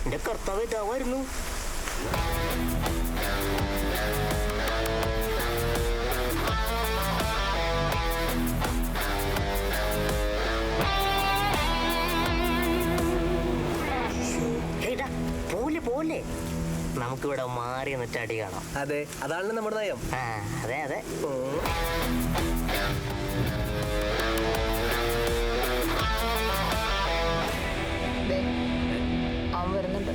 എന്റെ കർത്താവ് ഇതാവായിരുന്നു. പോലെ പോലെ നമുക്കിവിടെ മാറി എന്നിട്ട് അടി കാണാം. അതെ, അതാണ് നമ്മുടെ നയം. അതെ അതെ. അവൻ വരുന്നുണ്ട്.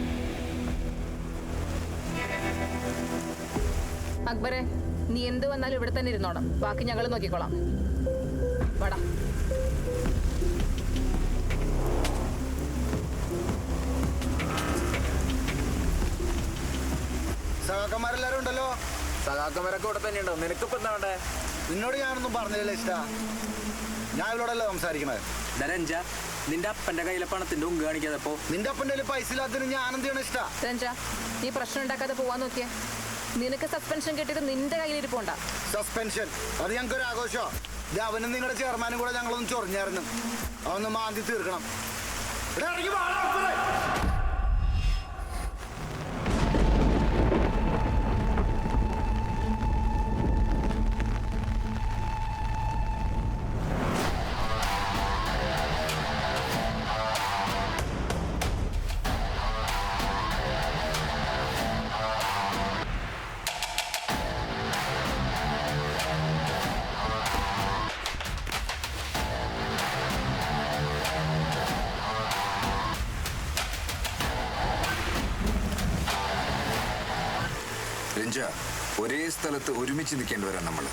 അക്ബറെ, നീ എന്ത് വന്നാലും ഇവിടെ തന്നെ ഇരുന്നോണം. ബാക്കി ഞങ്ങൾ നോക്കിക്കോളാം. വാടാ. സഖാക്കന്മാരെല്ലാരും ഉണ്ടല്ലോ. സഖാക്കന്മാരൊക്കെ ഇവിടെ തന്നെ ഉണ്ടോ? നിനക്കിപ്പോ എന്താ വേണ്ടേ? നിന്നോട് ഞാനൊന്നും പറഞ്ഞില്ല ഇഷ്ട. ഞാൻ ഇവരോടല്ലേ സംസാരിക്കണത്. ധനഞ്ജ, നിന്റെ അപ്പന്റെ കയ്യിലെ പണത്തിന്റെ ഉങ്ക് കാണിക്കാതെപ്പോ. നിന്റെ അപ്പന്റെ കയ്യിൽ പൈസ ഇല്ലാത്തതിന് ഞാൻ എന്ത് ചെയ്യണം ഇഷ്ട? രഞ്ജ, നീ പ്രശ്നം ഉണ്ടാക്കാതെ പോവാൻ നോക്കിയേ. നിനക്ക് സസ്പെൻഷൻ കിട്ടിയത് നിന്റെ കയ്യിലിരിപ്പുണ്ടാ. സസ്പെൻഷൻ അത് ഞങ്ങൾക്ക് ഒരു ആഘോഷമോ? ഇത് അവനും നിങ്ങളുടെ ചെയർമാനും കൂടെ ഞങ്ങളൊന്ന് ചൊറിഞ്ഞായിരുന്നു. അവന്ന് മാന്തി തീർക്കണം. രഞ്ജ, ഒരേ സ്ഥലത്ത് ഒരുമിച്ച് നിൽക്കേണ്ടവരാണ് നമ്മൾ.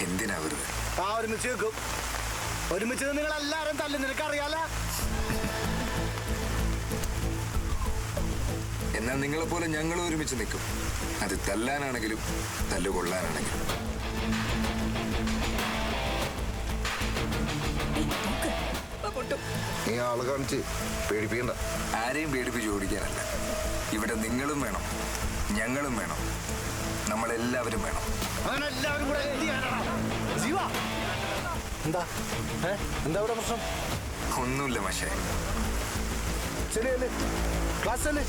എന്തിനാ വെറുതെ? ഒരുമിച്ച് നിൽക്കും. ഒരുമിച്ച് നിങ്ങൾ എല്ലാരും തല്ലി, നിനക്കറിയാലോ. എന്നാൽ നിങ്ങളെപ്പോലെ ഞങ്ങൾ ഒരുമിച്ച് നിൽക്കും. അത് തല്ലാനാണെങ്കിലും തല്ലുകൊള്ളാനാണെങ്കിലും. നീ ആള് കാണിച്ച് പേടിപ്പിക്കണ്ട. ആരെയും പേടിപ്പിച്ച് ഓടിക്കാനല്ല. ഇവിടെ നിങ്ങളും വേണം, ഞങ്ങളും വേണം, നമ്മളെല്ലാവരും വേണം. എന്താ എന്താ ഇവിടെ പ്രശ്നം? ഒന്നുമില്ല മാഷേ. ശരിയല്ലേ? ക്ലാസ് അല്ലേ?